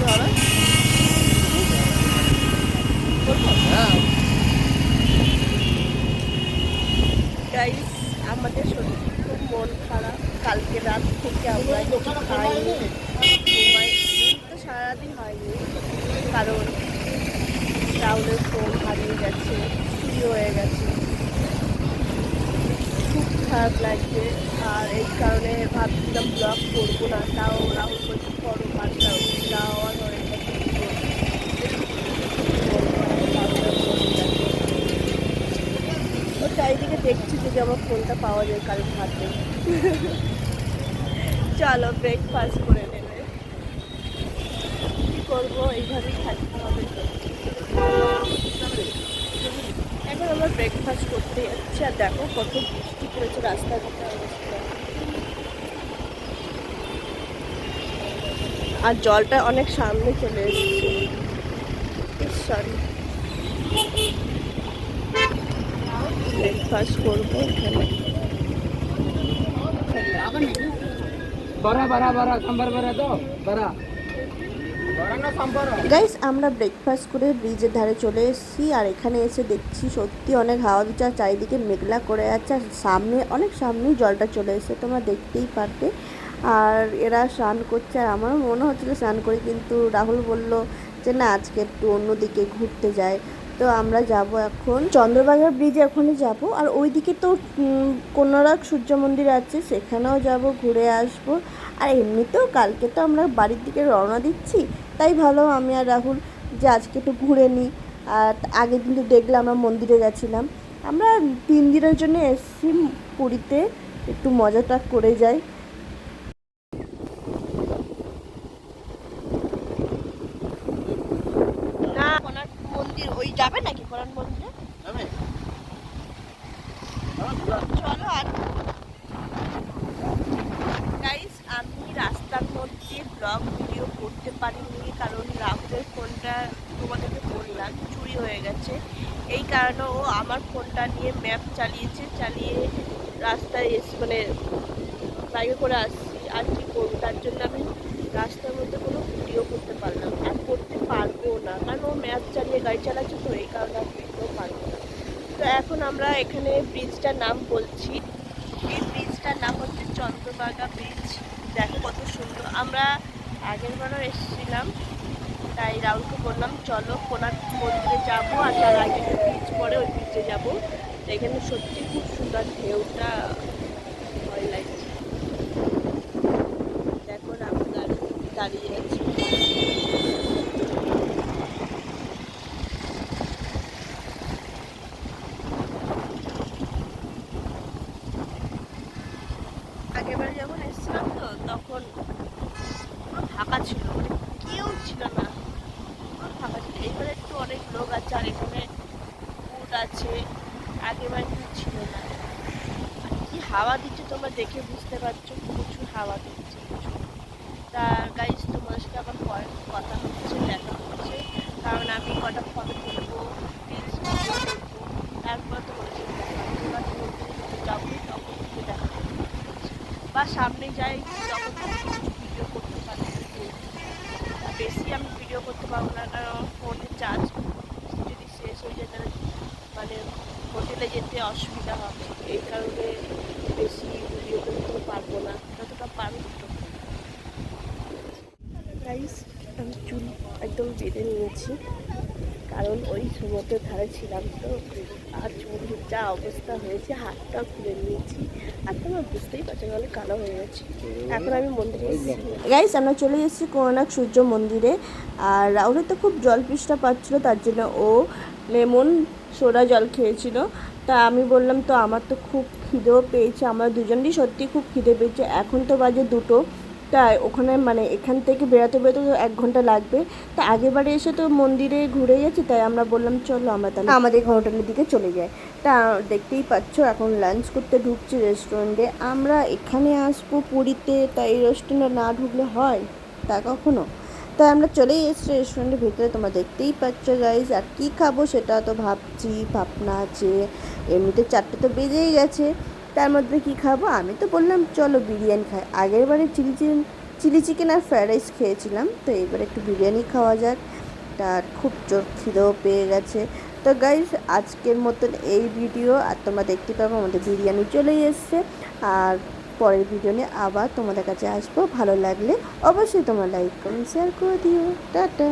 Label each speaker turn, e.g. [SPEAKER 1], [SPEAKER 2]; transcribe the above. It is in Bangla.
[SPEAKER 1] ধরো গাইস, আমাদের সত্যি খুব মন খারাপ। কালকে রাত থেকে আমরা কিছু খাইনি, ঘুমাইনি তো সারাদিন হয়নি, কারণ রাহুলের ফোন হারিয়ে গেছে, চুরি হয়ে গেছে। খুব খারাপ লাগছে, আর এই কারণে ভাবছিলাম ব্লগ করবো না, তাও রাহুল বলছে করো, পারতাম তাও আর হয়ে গেছে। ও চারিদিকে দেখছি যদি আমার ফোনটা পাওয়া যায় কারণ হাতে। চলো ব্রেকফাস্ট করে নেবে, কি করবো, এইভাবেই থাকতে হবে। এখন আমরা ব্রেকফাস্ট করতে যাচ্ছি, আর দেখো কত বৃষ্টি পড়েছে রাস্তাঘাটে অবস্থা, আর জলটা অনেক সামনে চলে এসেছে। সরি, ব্রেকফাস্ট করবো এখানে। গাইস, আমরা ব্রেকফাস্ট করে ব্রিজের ধারে চলে এসেছি, আর এখানে এসে দেখছি সত্যি অনেক হাওয়া দিচ্ছে, আর চারিদিকে মেঘলা করে যাচ্ছে, আর সামনে অনেক সামনেই জলটা চলে এসেছে, তোমরা দেখতেই পারবে। আর এরা স্নান করছে, আর আমারও মনে হচ্ছিলো স্নান করি, কিন্তু রাহুল বলল যে না, আজকে একটু অন্যদিকে ঘুরতে যায়। তো আমরা যাব এখন চন্দ্রভাগা ব্রিজে, ওখানে যাব, আর ওইদিকে তো কোনারক সূর্য মন্দির আছে, সেখানেও যাব, ঘুরে আসব। আর এমনিতেও কালকে তো আমরা বাড়ির দিকে রওনা দিচ্ছি, তাই ভালো আমি আর রাহুল যে আজকে একটু ঘুরে নিই। আর আগের দিন তো দেখলাম আমরা মন্দিরে গেছিলাম, আমরা 3 দিনের জন্য এসেছি পুরীতে, একটু মজাটা করে যাই। না, কোনারক মন্দির ওই যাবে নাকি কোনারক মন্দিরে? চলো। আর গাইস, আমি রাস্তার মধ্যে ব্লগ ভিডিও করতে পারিনি, কারণ রাহুলের ফোনটা তোমাদেরকে বললাম চুরি হয়ে গেছে। এই কারণে ও আমার ফোনটা নিয়ে ম্যাপ চালিয়ে রাস্তায় মানে বাইকে করে আসছি, আর কি করবো, তার জন্য আমি রাস্তার মধ্যে কোনো ভিডিও করতে পারলাম আর করতে পারবো না, কারণ ও ম্যাপ চালিয়ে গাড়ি চালাচ্ছে, তো এই কারণে আমি ভিডিও পারবো না। তো এখন আমরা এখানে ব্রিজটার নাম বলছি, এই ব্রিজটার নাম হচ্ছে চন্দ্রভাগা ব্রিজ। দেখো কত সুন্দর। আমরা আগের বারও এসেছিলাম, তাই রাহুলকে বললাম চলো কোনারক মন্দিরে যাবো, আর তার আগে একটা ব্রিজ পরে ওই ব্রিজে যাবো। এখানে সত্যি খুব সুন্দর, ঢেউটা ভয় লাগছে। দেখো রাহুল দাঁড়িয়ে আছে। আগেরবার যখন এসেছিলাম তো তখন ফাঁকা ছিল, মানে কেউ ছিল না, ফাঁকা ছিল। এইবারে একটু অনেক লোক আছে, আর এখানে ফুড আছে, আগেরবার কিন্তু ছিল না। আর কি হাওয়া দিচ্ছে তোমরা দেখে বুঝতে পারছো, প্রচুর হাওয়া দিচ্ছে। তা গাইস, তোমার সাথে আমার পরে কথা হচ্ছে, দেখা হচ্ছে, কারণ আমি কটা ফটো তুলবো, রিলস করবো, তারপর তোমার সাথে দেখা হচ্ছে, বা তুমি যাবো তখন থেকে দেখা করতে, বা সামনে যাই তখন ভিডিও করতে পারি। বেশি আমি ভিডিও করতে পারবো না, কারণ আমার ফোনে চার্জ যদি শেষ হয়ে যায় তাহলে মানে হোটেলে যেতে অসুবিধা হবে, এই কারণে বেশি ভিডিও করতে পারবো না, যতটা পারবো ততটা। গাইস, আমি চুল একদম বেঁধে নিয়েছি, কারণ ওই সমুদ্রের ধারে ছিলাম তো, আর চুল যা অবস্থা হয়েছে, হাতটা খুলে নিয়েছি, আর তোমরা বুঝতেই পারছো নাহলে কালো হয়ে গেছে। এখন আমি মন্দিরে এসেছি। গাইস, আমরা চলে এসেছি কোনারক সূর্য মন্দিরে, আর রাহুলের তো খুব জল তৃষ্ণা পাচ্ছিলো, তার জন্য ও লেমন সোডা জল খেয়েছিল। তা আমি বললাম তো আমার তো খুব খিদেও পেয়েছে, আমরা দুজনেরই সত্যি খুব খিদে পেয়েছে। এখন তো বাজে 2টো, তাই ওখানে মানে এখান থেকে বেরোতে বেরোতে তো 1 ঘন্টা লাগবে। তা আগেরবারে এসে তো মন্দিরে ঘুরে গেছি, তাই আমরা বললাম চলো আমরা তাহলে আমাদের হোটেলের দিকে চলে যাই। তা দেখতেই পাচ্ছ এখন লাঞ্চ করতে ঢুকছি রেস্টুরেন্টে। আমরা এখানে আসবো পুরীতে, তাই এই রেস্টুরেন্টে না ঢুকলে হয় তা কখনো? তাই আমরা চলেই এসেছি রেস্টুরেন্টের ভিতরে, তোমরা দেখতেই পাচ্ছ গাইজ। আর কী খাবো সেটা তো ভাবছি, ভাবনা আছে। এমনিতে 4টে তো বেজেই গেছে, তার মধ্যে কী খাবো? আমি তো বললাম চলো বিরিয়ানি খাই। আগের বারে চিলি চিকেন
[SPEAKER 2] চিলি চিকেন আর ফ্রায়েড রাইস খেয়েছিলাম। তো এবার একটু বিরিয়ানি খাওয়া যাক। তার খুব জোর খিদেও পেয়ে গেছে। তো গাইস, আজকের মতন এই ভিডিও। আর তোমরা দেখতে পাবো আমাদের বিরিয়ানি চলেই এসছে। আর পরের ভিডিও নিয়ে আবার তোমাদের কাছে আসবো। ভালো লাগলে অবশ্যই তোমরা লাইক কমেন্ট শেয়ার করে দিও। টাটা।